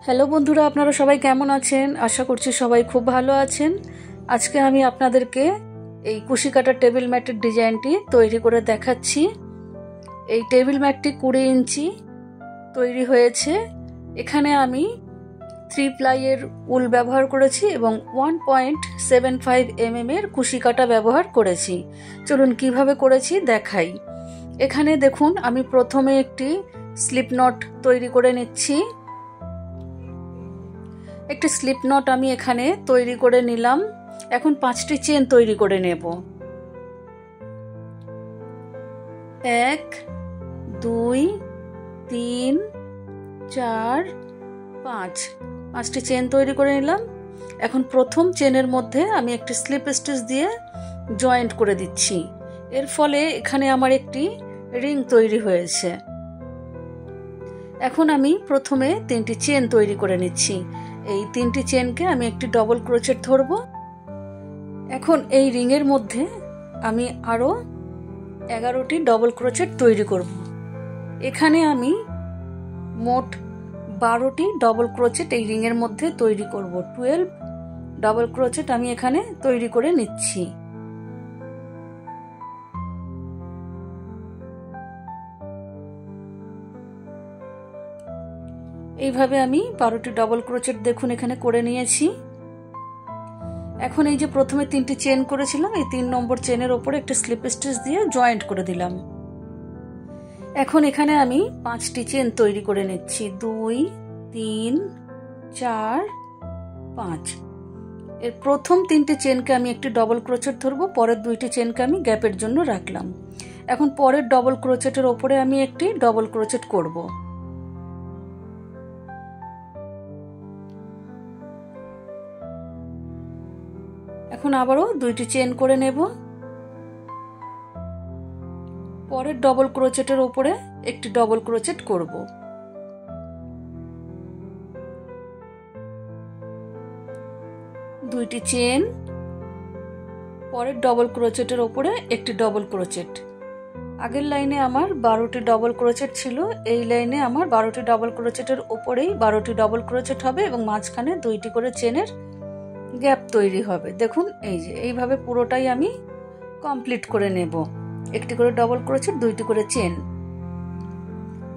Hello বন্ধুরা, আপনারা সবাই কেমন আছেন? আশা করছি সবাই খুব ভালো আছেন। আজকে আমি আপনাদেরকে এই কুশি কাটা টেবিল ম্যাটের ডিজাইনটি তৈরি করে দেখাচ্ছি। এই টেবিল ম্যাটটি 20 ইঞ্চি তৈরি হয়েছে। এখানে আমি 3 প্লাইয়ের উল ব্যবহার করেছি এবং 1.75 mm এর কুশি কাটা ব্যবহার করেছি। চলুন কিভাবে করেছি দেখাই। এখানে দেখুন, আমি প্রথমে একটি স্লিপ নট তৈরি করে নিচ্ছি। একটি স্লিপ নট আমি এখানে তৈরি করে নিলাম। এখন 5টি চেন তৈরি করে নেব। 1 2 3 4 5, 5টি চেন তৈরি করে নিলাম। এখন প্রথম চেনের মধ্যে আমি একটি স্লিপ স্টিচ দিয়ে জয়েন্ট করে দিচ্ছি। এর ফলে এখানে আমার একটি রিং তৈরি হয়েছে। এখন আমি প্রথমে 3টি চেন তৈরি করে নিচ্ছি। এই 3টি চেনকে আমি একটি ডবল ক্রোচেট ধরব। এখন এই রিংয়ের মধ্যে আমি আরো 11টি ডবল ক্রোচেট তৈরি করব। এখানে আমি মোট 12টি ডবল ক্রোচেট এই রিংয়ের মধ্যে তৈরি করব। 12 ডবল ক্রোচেট আমি এখানে তৈরি করে নিচ্ছি। এইভাবে আমি 12টি ডবল ক্রোচেট দেখুন এখানে করে নিয়েছি। এখন এই যে প্রথমে 3টি চেন করেছিলাম, এই 3 নম্বর চেনের ওপরে একটা স্লিপ স্টিচ দিয়ে জয়েন্ট করে দিলাম। এখন এখানে আমি 5টি চেন তৈরি করে নিচ্ছি। 2 3 4 5। এর প্রথম 3টি চেনকে আমি একটি ডবল ক্রোচেট ধরবো, পরের 2টি চেনকে আমি গ্যাপের জন্য রাখলাম। এখন পরের ডবল ক্রোচেটের ওপরে আমি একটি ডবল ক্রোচেট করব। এখন আবারও 2টি চেন করে নেব। পরের ডবল ক্রোচেটের উপরে একটি ডবল ক্রোচেট করব। দুইটি চেন, পরের ডবল ক্রোচেটের উপরে একটি ডবল ক্রোচেট। আগের লাইনে আমার 12টি ডবল ক্রোচেট ছিল, এই লাইনে আমার 12টি ডবল ক্রোচেটের উপরেই 12টি ডবল ক্রোচেট হবে এবং মাঝখানে 2টি করে চেনের গ্যাপ তৈরি হবে। দেখুন এই যে এইভাবে পুরোটাই আমি কমপ্লিট করে নেব। একটি করে ডবল ক্রোচেট, 2টি করে চেন।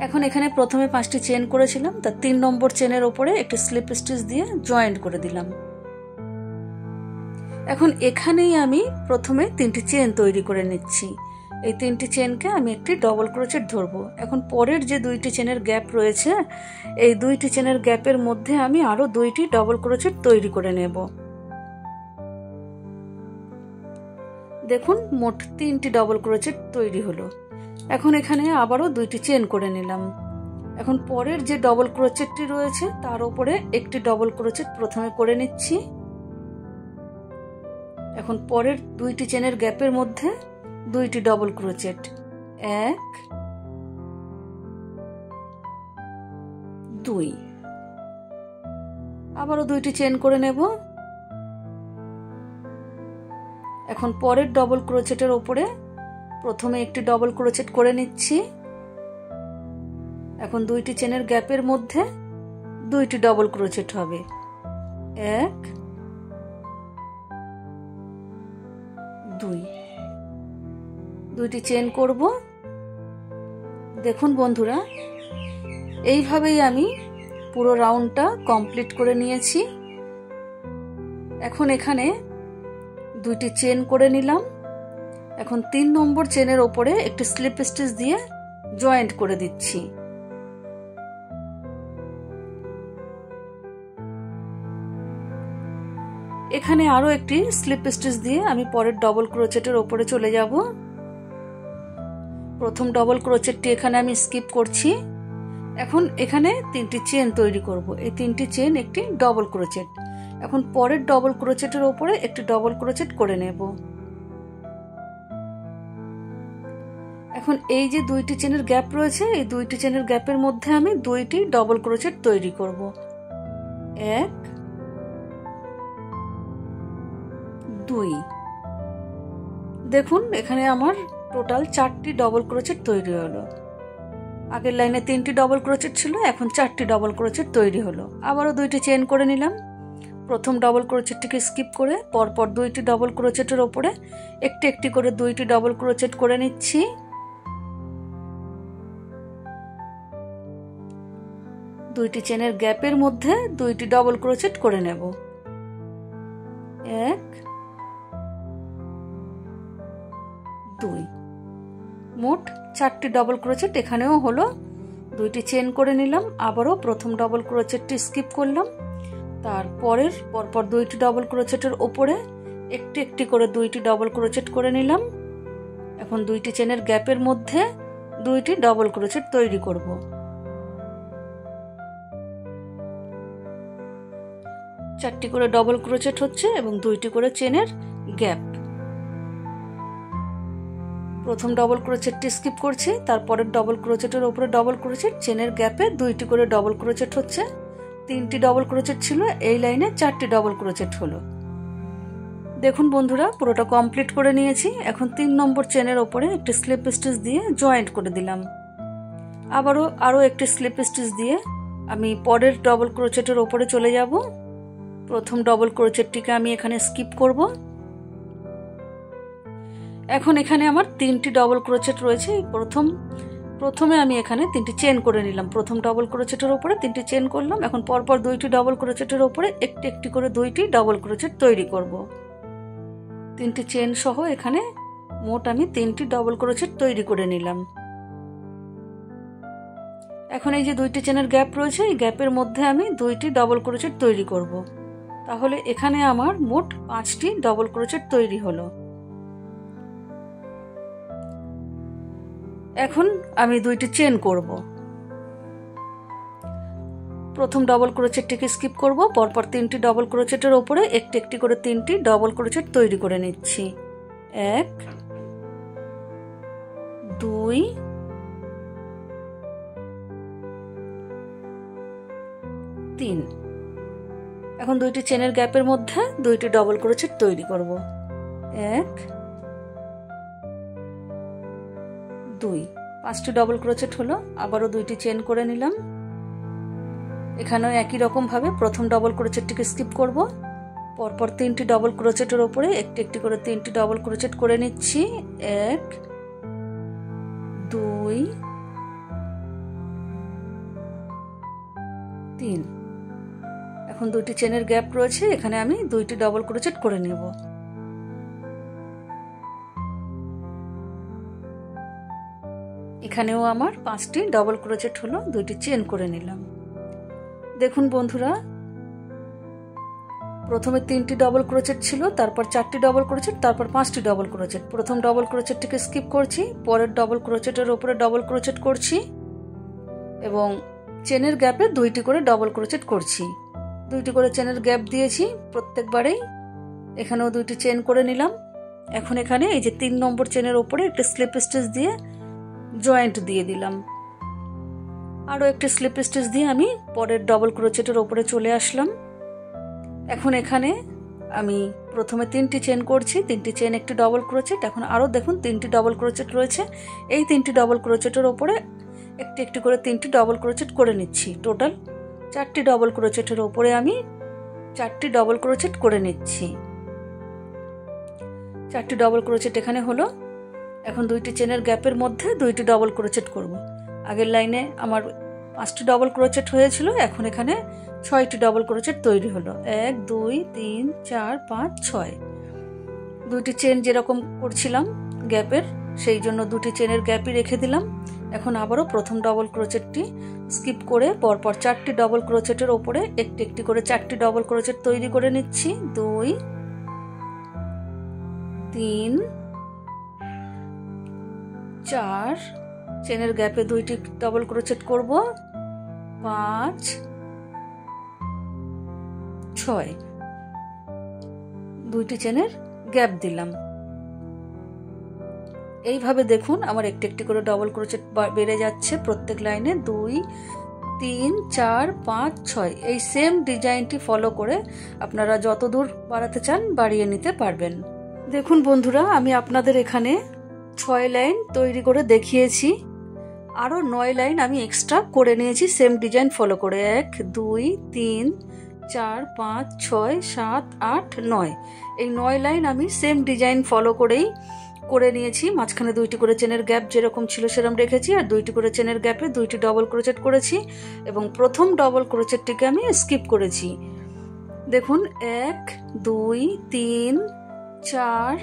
এখন এখানে প্রথমে 5টি চেন করেছিলাম, তার 3 নম্বর চেনের ওপরে একটি স্লিপ স্টিচ দিয়ে জয়েন্ট করে দিলাম। এখন এখানেই আমি প্রথমে 3টি চেন তৈরি করে নিচ্ছি। এই 3টি চেনকে আমি একটি ডবল ক্রোচেট ধরবো। এখন পরের যে 2টি চেনের গ্যাপ রয়েছে, এই 2টি চেনের গ্যাপের মধ্যে আমি আরো 2টি ডবল ক্রোচেট তৈরি করে নেব। দেখুন মোট 3টি ডবল ক্রোচেট তৈরি হলো। এখন এখানে আবারও 2টি চেন করে নিলাম। এখন পরের যে ডবল ক্রোচেটটি রয়েছে তার উপরে একটি ডবল ক্রোচেট প্রথমে করে নিচ্ছি। এখন পরের 2টি চেনের গ্যাপের মধ্যে 2টি ডবল ক্রোচেট, 1 2। আবারও 2টি চেন করে নেব। এখন পরের ডবল ক্রোচেটের উপরে প্রথমে একটি ডবল ক্রোচেট করে নিচ্ছি। এখন 2টি চেনের গ্যাপের মধ্যে 2টি ডবল ক্রোচেট হবে, 1 2। 2টি চেন করব। দেখুন বন্ধুরা, এইভাবেই আমি পুরো রাউন্ডটা কমপ্লিট করে নিয়েছি। এখন এখানে 2টি চেন করে নিলাম। এখন 3 নম্বর চেনের ওপরে একটি স্লিপ স্টিচ দিয়ে জয়েন্ট করে দিচ্ছি। এখানে আরো একটি স্লিপ স্টিচ দিয়ে আমি পরের ডবল ক্রোচেটের ওপরে চলে যাব। প্রথম ডবল ক্রোচেটটি এখানে আমি স্কিপ করছি। এখন এখানে 3টি চেন তৈরি করব। এই 3টি চেন একটি ডবল ক্রোচেট। এখন পরের ডবল ক্রোচেটের ওপরে একটি ডবল ক্রোচেট করে নেব। এখন এই যে 2টি চেনের গ্যাপ রয়েছে, এই 2টি চেনের গ্যাপের মধ্যে আমি 2টি ডবল ক্রোচেট তৈরি করব, 1 2। দেখুন এখানে আমার টোটাল 4টি ডবল ক্রোচেট তৈরি হলো। আগের লাইনে 3টি ডবল ক্রোচেট ছিল, এখন 4টি ডবল ক্রোচেট তৈরি হলো। আবারও 2টি চেন করে নিলাম। প্রথম ডবল ক্রোচেটটিকে স্কিপ করে পরপর 2টি ডবল ক্রোচেটের ওপরে একটি একটি করে 2টি ডবল ক্রোচেট করে নিচ্ছি। দুইটি চেনের গ্যাপের মধ্যে 2টি ডবল ক্রোচেট করে নেব। 1 2, মোট 4টি ডবল ক্রোচেট এখানেও হলো। 2টি চেন করে নিলাম। আবারও প্রথম ডবল ক্রোচেটটি স্কিপ করলাম, তারপরের পরপর 2টি ডবল ক্রোচেটের ওপরে একটি একটি করে 2টি ডবল ক্রোচেট করে নিলাম। এখন 2টি চেনের গ্যাপের মধ্যে 2টি ডবল ক্রোচেট তৈরি করব। চারটি করে ডবল ক্রোচেট হচ্ছে এবং 2টি করে চেনের গ্যাপ। প্রথম ডবল ক্রোচেটটি স্কিপ করছি, তারপরের ডবল ক্রোচেটের উপরে ডবল ক্রোচেট, চেনের গ্যাপে 2টি করে ডবল ক্রোচেট হচ্ছে। 3টি ডবল ক্রোচেট ছিল, এই লাইনে 4টি ডবল ক্রোচেট হলো। দেখুন বন্ধুরা, পুরোটা কমপ্লিট করে নিয়েছি। এখন 3 নম্বর চেনের ওপরে একটি স্লিপ স্টিচ দিয়ে জয়েন্ট করে দিলাম। আরও একটি স্লিপ স্টিচ দিয়ে আমি পরের ডবল ক্রোচেটের ওপরে চলে যাব। প্রথম ডবল ক্রোচেটটিকে আমি এখানে স্কিপ করব। এখন এখানে আমার 3টি ডবল ক্রোচেট রয়েছে। প্রথমে আমি এখানে 3টি চেন করে নিলাম। প্রথম ডবল ক্রোচেটের উপরে 3টি চেন করলাম। এখন পরপর 2টি ডবল ক্রোচেটের উপরে একটি একটি করে 2টি ডবল ক্রোচেট তৈরি করব। 3টি চেন সহ এখানে মোট আমি 3টি ডবল ক্রোচেট তৈরি করে নিলাম। এখন এই যে 2টি চেনের গ্যাপ রয়েছে, এই গ্যাপের মধ্যে আমি 2টি ডবল ক্রোচেট তৈরি করব। তাহলে এখানে আমার মোট 5টি ডবল ক্রোচেট তৈরি হলো। এখন আমি 2টি চেন করব। প্রথম ডবল ক্রোচেটটিকে স্কিপ করব, পরপর 3টি ডবল ক্রোচেটের ওপরে একটি একটি করে 3টি ডবল ক্রোচেট তৈরি করে নিচ্ছি। 1 2 3। এখন 2টি চেনের গ্যাপের মধ্যে 2টি ডবল ক্রোচেট তৈরি করব। 1 2, 5টি ডবল ক্রোচেট হলো। আবারও 2টি চেন করে নিলাম। এখানেও একই রকম ভাবে প্রথম ডবল ক্রোচেটটিকে স্কিপ করব, পরপর 3টি ডবল ক্রোচেটের ওপরে একটি একটি করে 3টি ডবল ক্রোচেট করে নিচ্ছি। 1 2 3। এখন 2টি চেনের গ্যাপ রয়েছে, এখানে আমি 2টি ডবল ক্রোচেট করে নেব। এখানেও আমার 5টি ডবল ক্রোচেট হলো। 2টি চেন করে নিলাম। দেখুন বন্ধুরা, প্রথমে 3টি ডবল ক্রোচেট ছিল, তারপর 4টি ডবল ক্রোচেট, তারপর 5টি ডবল ক্রোচেট। প্রথম ডবল ক্রোচেটটিকে স্কিপ করছি, পরের ডবল ক্রোচেটের উপরে ডবল ক্রোচেট করছি এবং চেনের গ্যাপে 2টি করে ডবল ক্রোচেট করছি। 2টি করে চেনের গ্যাপ দিয়েছি প্রত্যেকবারেই। এখানেও 2টি চেন করে নিলাম। এখন এখানে এই যে 3 নম্বর চেনের উপরে একটা স্লিপ স্টিচ দিয়ে জয়েন্ট দিয়ে দিলাম। আরও একটি স্লিপ স্টিচ দিয়ে আমি পরের ডবল ক্রোচেটের ওপরে চলে আসলাম। এখন এখানে আমি প্রথমে 3টি চেন করছি, 3টি চেন একটি ডবল ক্রোচেট। এখন আরও দেখুন 3টি ডবল ক্রোচেট রয়েছে। এই 3টি ডবল ক্রোচেটের ওপরে একটি একটি করে 3টি ডবল ক্রোচেট করে নিচ্ছি। টোটাল 4টি ডবল ক্রোচেটের ওপরে আমি 4টি ডবল ক্রোচেট করে নিচ্ছি। 4টি ডবল ক্রোচেট এখানে হলো। এখন 2টি চেনের গ্যাপের মধ্যে 2টি ডবল ক্রোচেট করব। আগের লাইনে আমার 5টি ডবল ক্রোচেট হয়েছিল, এখন এখানে 6টি ডবল ক্রোচেট তৈরি হলো। 1 2 3 4 5 6। 2টি চেন যেরকম করছিলাম গ্যাপের, সেই জন্য 2টি চেনের গ্যাপই রেখে দিলাম। এখন আবারও প্রথম ডবল ক্রোচেটটি স্কিপ করে পরপর 4টি ডবল ক্রোচেটের ওপরে একটি একটি করে 4টি ডবল ক্রোচেট তৈরি করে নিচ্ছি। 2 3 4, চেনের গ্যাপে 2টি ডবল ক্রোচেট করব। 5 6, 2টি চেনের গ্যাপ দিলাম। এইভাবে দেখুন আমার একটি একটি করে ডবল ক্রোচেট বেড়ে যাচ্ছে প্রত্যেক লাইনে। 2 3 4 5 6। এই সেম ডিজাইনটি ফলো করে আপনারা যত দূর বাড়াতে চান বাড়িয়ে নিতে পারবেন। দেখুন বন্ধুরা, আমি আপনাদের এখানে 6 লাইন তৈরি করে দেখিয়েছি। আরও 9 লাইন আমি এক্সট্রা করে নিয়েছি সেম ডিজাইন ফলো করে। 1 2 3 4 5 6 7 8 9, এই 9 লাইন আমি সেম ডিজাইন ফলো করেই করে নিয়েছি। মাঝখানে 2টি করে চেনের গ্যাপ যেরকম ছিল সেরকম রেখেছি, আর 2টি করে চেনের গ্যাপে 2টি ডবল ক্রোচেট করেছি এবং প্রথম ডবল ক্রোচেটটিকে আমি স্কিপ করেছি। দেখুন 1 2 3 4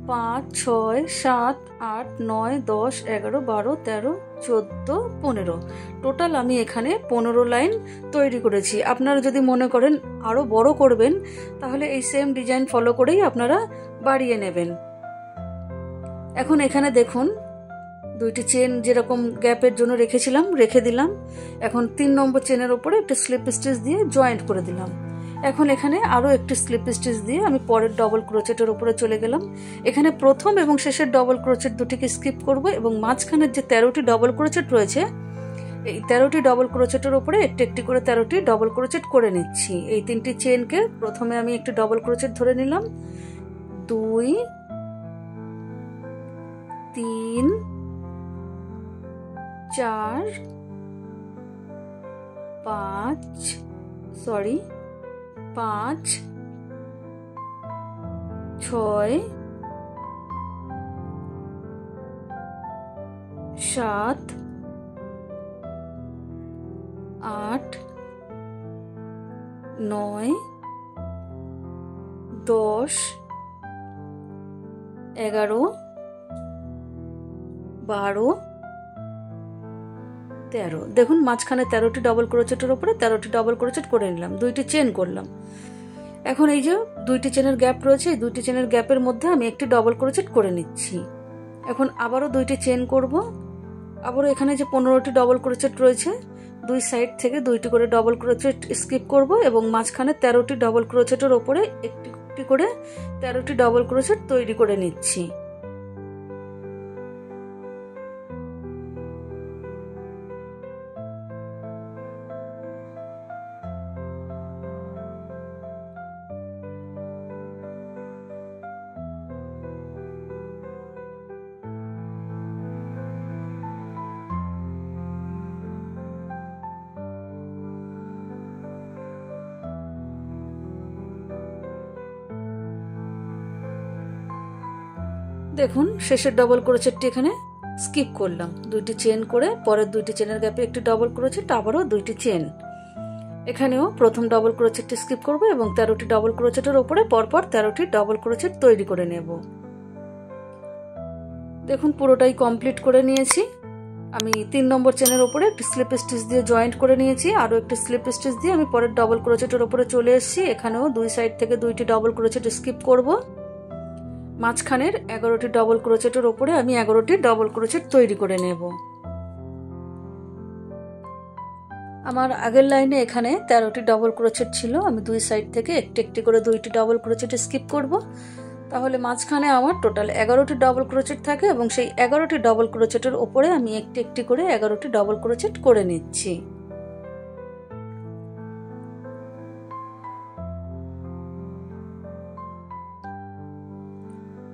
5 6 7 8 9 10 11 12 13 14 15, টোটাল আমি এখানে 15 লাইন তৈরি করেছি। আপনারা যদি মনে করেন আরও বড় করবেন তাহলে এই সেম ডিজাইন ফলো করেই আপনারা বাড়িয়ে নেবেন। এখন এখানে দেখুন 2টি চেন যেরকম গ্যাপের জন্য রেখেছিলাম রেখে দিলাম। এখন 3 নম্বর চেনের ওপরে একটা স্লিপ স্টিচ দিয়ে জয়েন্ট করে দিলাম। এখন এখানে আরও একটি স্লিপ স্টিচ দিয়ে আমি পরের ডবল ক্রোচেটের উপরে চলে গেলাম। এখানে প্রথম এবং শেষের ডবল ক্রোচেট দুটিকে স্কিপ করব এবং মাঝখানের যে 13টি ডবল ক্রোচেট রয়েছে এই 13টি ডবল ক্রোচেটের উপরে একটি একটি করে 13টি ডবল ক্রোচেট করে নিচ্ছি। এই 3টি চেনকে প্রথমে আমি একটি ডবল ক্রোচেট ধরে নিলাম, 2 3 4 5 6 7 8 9 10 11 12 13। দেখুন মাঝখানে 13টি ডবল ক্রোচেটের উপরে 13টি ডবল ক্রোচেট করে নিলাম, 2টি চেন করলাম। এখন এই যে 2টি চেনের গ্যাপ রয়েছে, এই 2টি চেনের গ্যাপের মধ্যে আমি একটি ডবল ক্রোচেট করে নিচ্ছি। এখন আবারও 2টি চেন করব। আবারও এখানে যে 15টি ডবল ক্রোচেট রয়েছে 2 সাইড থেকে 2টি করে ডবল ক্রোচেট স্কিপ করব এবং মাঝখানে 13টি ডবল ক্রোচেটের উপরে একটি একটি করে 13টি ডবল ক্রোচেট তৈরি করে নিচ্ছি। দেখুন শেষের ডবল ক্রোচেটটি এখানে স্কিপ করলাম, 2টি চেন করে পরের 2টি চেনের গ্যাপে একটি ডবল ক্রোচেট, আবারও 2টি চেন। এখানেও প্রথম ডবল ক্রোচেটটি স্কিপ করব এবং 13টি ডবল ক্রোচেটের উপরে পরপর 13টি ডবল ক্রোচেট তৈরি করে নেব। দেখুন পুরোটাই কমপ্লিট করে নিয়েছি। আমি 3 নম্বর চেনের উপরে একটি স্লিপ স্টিচ দিয়ে জয়েন্ট করে নিয়েছি, আরও একটি স্লিপ স্টিচ দিয়ে আমি পরের ডবল ক্রোচেটের উপরে চলে এসেছি। এখানেও 2 সাইড থেকে 2টি ডবল ক্রোচেট স্কিপ করব। মাঝখানের 11টি ডবল ক্রোচেটের উপরে আমি 11টি ডবল ক্রোচেট তৈরি করে নেব। আমার আগের লাইনে এখানে 13টি ডবল ক্রোচেট ছিল, আমি 2 সাইড থেকে একটি একটি করে 2টি ডবল ক্রোচেট স্কিপ করব। তাহলে মাঝখানে আমার টোটাল 11টি ডবল ক্রোচেট থাকে এবং সেই 11টি ডবল ক্রোচেটের উপরে আমি একটি একটি করে 11টি ডবল ক্রোচেট করে নিচ্ছি।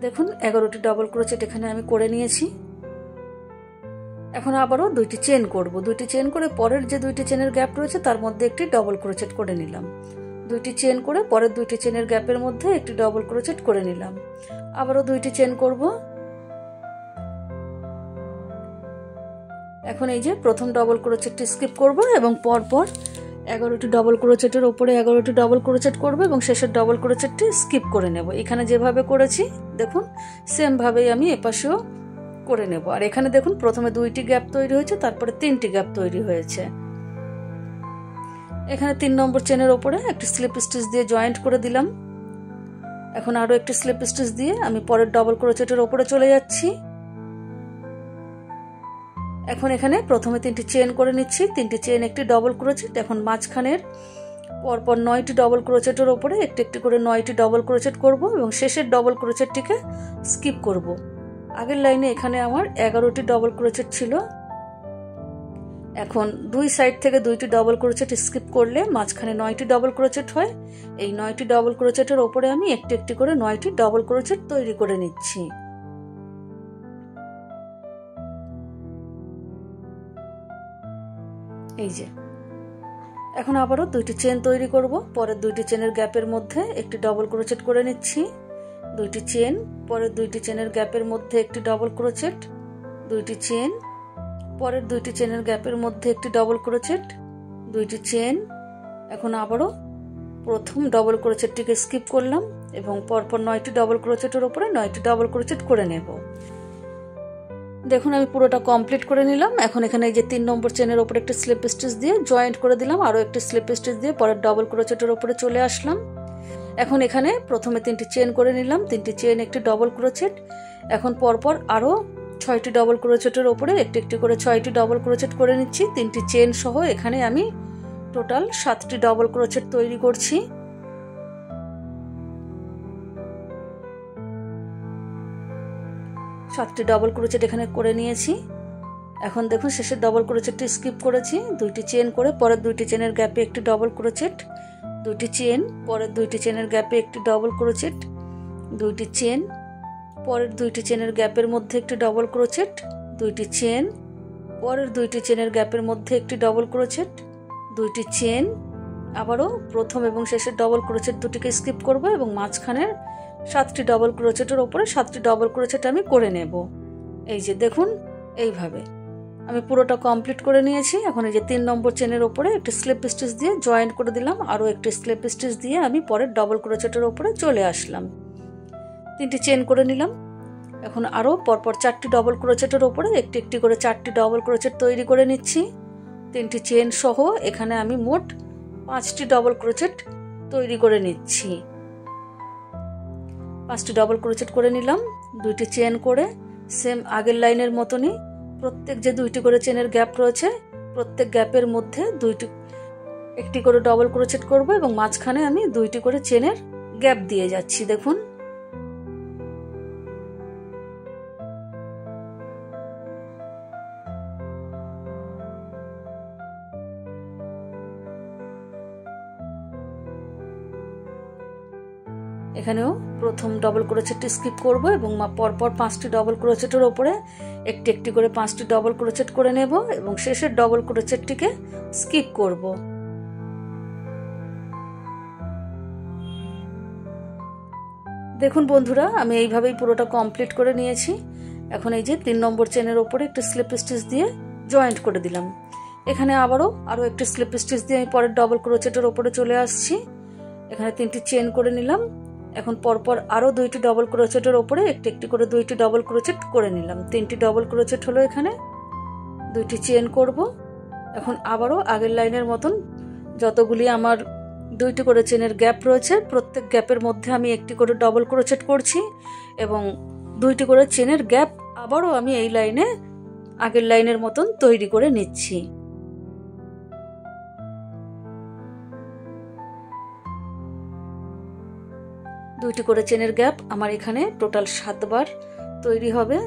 দেখুন 11টি ডবল ক্রোচেট এখানে আমি করে নিয়েছি। এখন আবারও 2টি চেন করব, 2টি চেন করে পরের যে 2টি চেনের গ্যাপ রয়েছে তার মধ্যে একটি ডবল ক্রোচেট করে নিলাম, 2টি চেন করে পরের 2টি চেনের গ্যাপের মধ্যে একটি ডবল ক্রোচেট করে নিলাম, আবারও 2টি চেন করব। এখন এই যে প্রথম ডবল ক্রোচেটটি স্কিপ করব এবং পরপর 11টি ডবল ক্রোচেটের উপরে 11টি ডবল ক্রোচেট করব এবং শেষের ডবল ক্রোচেটটি স্কিপ করে নেব। এখানে যেভাবে করেছি দেখুন সেম ভাবেই আমি এপাশেও করে নেব। আর এখানে দেখুন প্রথমে 2টি গ্যাপ তৈরি হয়েছে, তারপরে 3টি গ্যাপ তৈরি হয়েছে। এখানে 3 নম্বর চেনের উপরে একটি স্লিপ স্টিচ দিয়ে জয়েন্ট করে দিলাম। এখন আরো একটি স্লিপ স্টিচ দিয়ে আমি পরের ডবল ক্রোচেটের উপরে চলে যাচ্ছি। এখন এখানে প্রথমে 3টি চেন করে নিচ্ছি, 3টি চেন একটি ডবল ক্রোচেট। এখন মাঝখানের পরপর 9টি ডবল ক্রোচেটের উপরে একটি একটি করে 9টি ডবল ক্রোচেট করব এবং শেষের ডবল ক্রোচেটটিকে স্কিপ করব। আগের লাইনে এখানে আমার 11টি ডবল ক্রোচেট ছিল। এখন 2 সাইড থেকে 2টি ডবল ক্রোচেট স্কিপ করলে মাঝখানে 9টি ডবল ক্রোচেট হয়। এই 9টি ডবল ক্রোচেটের উপরে আমি একটি একটি করে 9টি ডবল ক্রোচেট তৈরি করে নিচ্ছি। এই যে এখন আবারও দুইটি চেন তৈরি করব। পরের দুইটি চেনের গ্যাপের মধ্যে একটি ডবল ক্রোচেট করে নিচ্ছি, দুইটি চেন, পরের দুইটি চেনের গ্যাপের মধ্যে একটি ডবল ক্রোচেট, দুইটি চেন, পরের দুইটি চেনের গ্যাপের মধ্যে একটি ডবল ক্রোচেট, দুইটি চেন। এখন আবারও প্রথম ডবল ক্রোচেটটিকে স্কিপ করলাম এবং পরপর 9টি ডবল ক্রোচেটের উপরে 9টি ডবল ক্রোচেট করে নেব। দেখুন আমি পুরোটা কমপ্লিট করে নিলাম। এখন এখানে এই যে 3 নম্বর চেনের উপরে একটা স্লিপ স্টিচ দিয়ে জয়েন্ট করে দিলাম, আরও একটি স্লিপ স্টিচ দিয়ে পরের ডবল ক্রোচেটের উপরে চলে আসলাম। এখন এখানে প্রথমে 3টি চেন করে নিলাম, 3টি চেন, একটি ডবল ক্রোচেট। এখন পরপর আরও 6টি ডবল ক্রোচেটের উপরে একটি একটি করে 6টি ডবল ক্রোচেট করে নিচ্ছি। 3টি চেন সহ এখানে আমি টোটাল 7টি ডবল ক্রোচেট তৈরি করছি। সাতটি ডবল ক্রোচেট এখানে করে নিয়েছি। এখন দেখুন শেষের ডবল ক্রোচেটটি স্কিপ করেছি, দুইটি চেন করে পরের দুইটি চেনের গ্যাপে একটি ডবল ক্রোচেট, দুইটি চেন, পরের দুইটি চেনের গ্যাপে একটি ডবল ক্রোচেট, দুইটি চেন, পরের দুইটি চেনের গ্যাপের মধ্যে একটি ডবল ক্রোচেট, দুইটি চেন, পরের দুইটি চেনের গ্যাপের মধ্যে একটি ডবল ক্রোচেট, দুইটি চেন। আবারও প্রথম এবং শেষের ডবল ক্রোচেট দুটিকে স্কিপ করব এবং মাঝখানের 7টি ডবল ক্রোচেটের উপরে 7টি ডবল ক্রোচেট আমি করে নেব। এই যে দেখুন এইভাবে আমি পুরোটা কমপ্লিট করে নিয়েছি। এখন এই যে 3 নম্বর চেনের উপরে একটি স্লিপ স্টিচ দিয়ে জয়েন্ট করে দিলাম, আরও একটি স্লিপ স্টিচ দিয়ে আমি পরের ডবল ক্রোচেটের উপরে চলে আসলাম, 3টি চেন করে নিলাম। এখন আরও পরপর 4টি ডবল ক্রোচেটের উপরে একটি একটি করে 4টি ডবল ক্রোচেট তৈরি করে নিচ্ছি। 3টি চেন সহ এখানে আমি মোট 5টি ডবল ক্রোচেট তৈরি করে নিচ্ছি। 5টি ডবল ক্রোচেট করে নিলাম, দুইটি চেন করে সেম আগের লাইনের মতনই প্রত্যেক যে 2টি করে চেনের গ্যাপ রয়েছে প্রত্যেক গ্যাপের মধ্যে একটি করে ডবল ক্রোচেট করব এবং মাঝখানে আমি 2টি করে চেনের গ্যাপ দিয়ে যাচ্ছি। দেখুন এখানেও প্রথম ডবল ক্রোচেটটি স্কিপ করব এবং পরপর 5টি ডবল ক্রোচেটের উপরে একটি একটি করে 5টি ডবল ক্রোচেট করে নেব এবং শেষের ডবল ক্রোচেটটিকে স্কিপ করব। দেখুন বন্ধুরা আমি এইভাবেই পুরোটা কমপ্লিট করে নিয়েছি। এখন এই যে 3 নম্বর চেনের উপরে একটি স্লিপ স্টিচ দিয়ে জয়েন্ট করে দিলাম। এখানে আরও একটি স্লিপ স্টিচ দিয়ে আমি পরের ডবল ক্রোচেটের উপরে চলে আসছি। এখানে 3টি চেন করে নিলাম। এখন পরপর আরও 2টি ডবল ক্রোচেটের উপরে একটি একটি করে 2টি ডবল ক্রোচেট করে নিলাম। 3টি ডবল ক্রোচেট হলো, এখানে 2টি চেন করব। এখন আবারও আগের লাইনের মতন যতগুলি আমার 2টি করে চেনের গ্যাপ রয়েছে প্রত্যেক গ্যাপের মধ্যে আমি একটি করে ডবল ক্রোচেট করছি এবং 2টি করে চেনের গ্যাপ আবারও আমি এই লাইনে আগের লাইনের মতন তৈরি করে নিচ্ছি। দুইটি করে চেনের গ্যাপ আমার এখানে টোটাল 7 বার তৈরি হবে।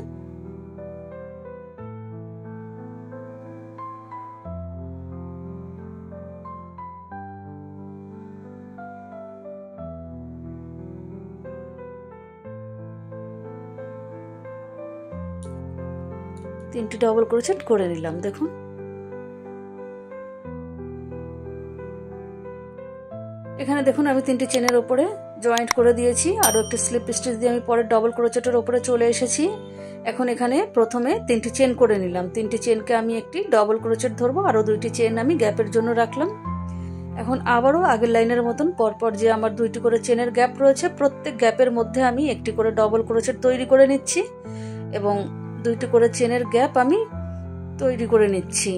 তিনটি ডবল ক্রোচেট করে নিলাম। দেখুন এখানে দেখুন আমি 3টি চেনের উপরে জয়েন্ট করে দিয়েছি, আরও একটি স্লিপ স্টিচ দিয়ে আমি পরের ডবল ক্রোচেটের উপরে চলে এসেছি। এখন এখানে প্রথমে 3টি চেন করে নিলাম, 3টি চেনকে আমি একটি ডবল ক্রোচেট ধরবো, আরও 2টি চেন আমি গ্যাপের জন্য রাখলাম। এখন আবারও আগের লাইনের মতন পরপর যে আমার 2টি করে চেনের গ্যাপ রয়েছে প্রত্যেক গ্যাপের মধ্যে আমি একটি করে ডবল ক্রোচেট তৈরি করে নিচ্ছি এবং 2টি করে চেনের গ্যাপ আমি তৈরি করে নিচ্ছি।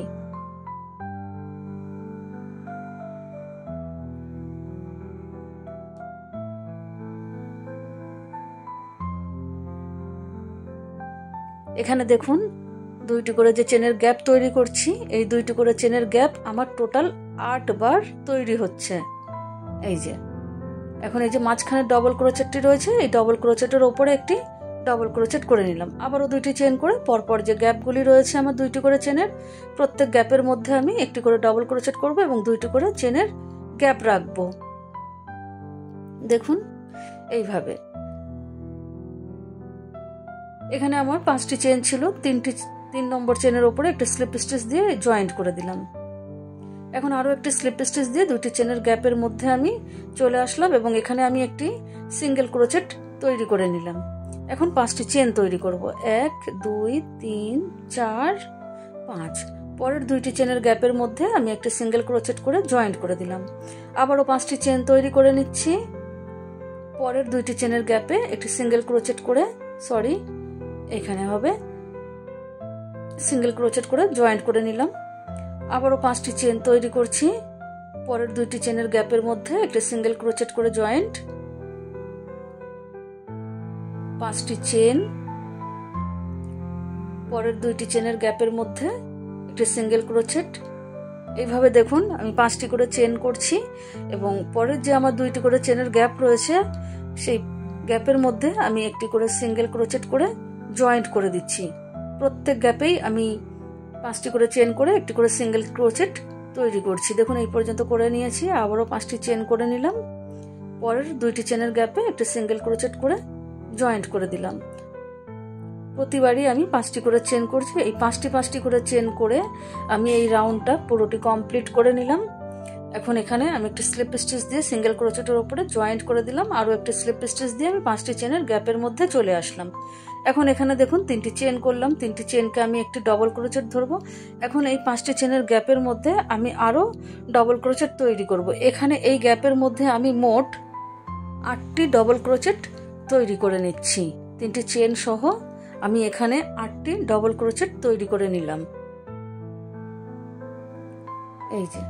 এখানে দেখুন 2টি করে যে চেনের গ্যাপ তৈরি করছি এই 2টি করে চেনের গ্যাপ আমার টোটাল 8 বার তৈরি হচ্ছে। এই যে এখন এই যে মাঝখানে ডবল ক্রোচেটটি রয়েছে এই ডবল ক্রোচেটের উপরে একটি ডবল ক্রোচেট করে নিলাম, আবারও 2টি চেন করে পরপর যে গ্যাপগুলি রয়েছে আমার 2টি করে চেনের প্রত্যেক গ্যাপের মধ্যে আমি একটি করে ডবল ক্রোচেট করব এবং 2টি করে চেনের গ্যাপ রাখবো। দেখুন এইভাবে এখানে আমার 5টি চেন ছিল, 3 নম্বর চেনের উপরে একটা স্লিপ স্টিচ দিয়ে জয়েন্ট করে দিলাম। এখন আরও একটি স্লিপ স্টিচ দিয়ে দুইটি চেনের গ্যাপের মধ্যে আমি চলে আসলাম এবং এখানে আমি একটি সিঙ্গেল ক্রোচেট তৈরি করে নিলাম। এখন 5টি চেন তৈরি করব। 1 2 3 4 5। পরের দুইটি চেনের গ্যাপের মধ্যে আমি একটি সিঙ্গেল ক্রোচেট করে জয়েন্ট করে দিলাম। আবারও 5টি চেন তৈরি করে নিচ্ছি। পরের দুইটি চেনের গ্যাপে একটি সিঙ্গেল ক্রোচেট করে এখানে হবে সিঙ্গেল ক্রোচেট করে জয়েন্ট করে নিলাম। আবারও 5টি চেন তৈরি করছি। পরের দুইটি চেনের গ্যাপের মধ্যে একটি সিঙ্গেল ক্রোচেট করে জয়েন্ট, 5টি চেন। পরের দুইটি চেনের গ্যাপের মধ্যে একটি সিঙ্গেল ক্রোচেট। এইভাবে দেখুন আমি 5টি করে চেন করছি এবং পরের যে আমার 2টি করে চেনের গ্যাপ রয়েছে সেই গ্যাপের মধ্যে আমি একটি করে সিঙ্গেল ক্রোচেট করে জয়েন্ট করে দিচ্ছি। প্রত্যেক গ্যাপেই আমি 5টি করে চেন করে একটি করে সিঙ্গেল ক্রোচেট তৈরি করছি। দেখুন এই পর্যন্ত করে নিয়েছি। আবারও 5টি চেন করে নিলাম। পরের 2টি চেনের গ্যাপে একটি সিঙ্গেল ক্রোচেট করে জয়েন্ট করে দিলাম। প্রতিবারই আমি 5টি করে চেন করছি। এই 5টি করে চেন করে আমি এই রাউন্ডটা পুরোটি কমপ্লিট করে নিলাম। এখন এখানে আমি একটি স্লিপ স্টিচ দিয়ে সিঙ্গেল ক্রোচেটের উপরে জয়েন্ট করে দিলাম। আরও একটি স্লিপ স্টিচ দিয়ে আমি 5টি চেনের গ্যাপের মধ্যে চলে আসলাম। এখন এখানে দেখুন 3টি চেন করলাম। 3টি চেনকে আমি একটি ডবল ক্রোচেট ধরবো। এখন এই 5টি চেনের গ্যাপের মধ্যে আমি আরও ডবল ক্রোচেট তৈরি করব। এখানে এই গ্যাপের মধ্যে আমি মোট 8টি ডবল ক্রোচেট তৈরি করে নিচ্ছি। 3টি চেন সহ আমি এখানে 8টি ডবল ক্রোচেট তৈরি করে নিলাম। এই যে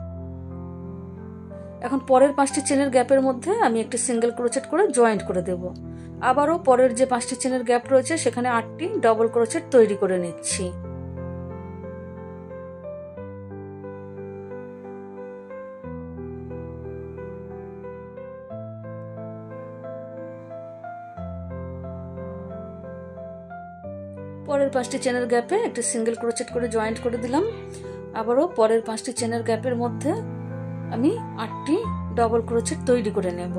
এখন পরের 5টি চেনের গ্যাপের মধ্যে আমি একটি সিঙ্গেল ক্রোচেট করে জয়েন্ট করে দেব। আবারও পরের যে 5টি চেনের গ্যাপ রয়েছে সেখানে 8টি ডবল ক্রোচেট তৈরি করে নিচ্ছি। পরের 5টি চেনের গ্যাপে একটি সিঙ্গেল ক্রোচেট করে জয়েন্ট করে দিলাম। আবারও পরের 5টি চেনের গ্যাপের মধ্যে আমি 8টি ডবল ক্রোচেট তৈরি করে নেব।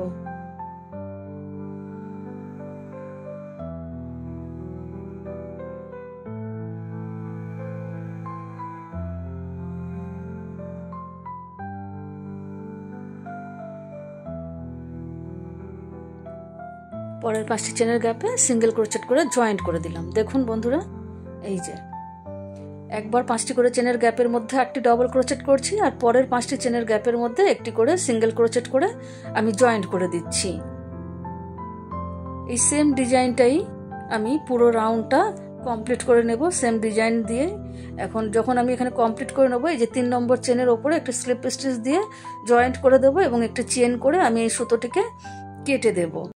পরের 5টি চেনের গ্যাপে সিঙ্গেল ক্রোচেট করে জয়েন্ট করে দিলাম। দেখুন বন্ধুরা, এই যে একবার 5টি করে চেনের গ্যাপের মধ্যে 8টি ডবল ক্রোচেট করছি আর পরের 5টি চেনের গ্যাপের মধ্যে একটি করে সিঙ্গেল ক্রোচেট করে আমি জয়েন্ট করে দিচ্ছি। এই সেম ডিজাইনটাই আমি পুরো রাউন্ডটা কমপ্লিট করে নেব সেম ডিজাইন দিয়ে। এখন যখন আমি এখানে কমপ্লিট করে নেব, এই যে 3 নম্বর চেনের ওপরে একটা স্লিপ স্টিচ দিয়ে জয়েন্ট করে দেব এবং একটা চেন করে আমি এই সুতোটিকে কেটে দেব।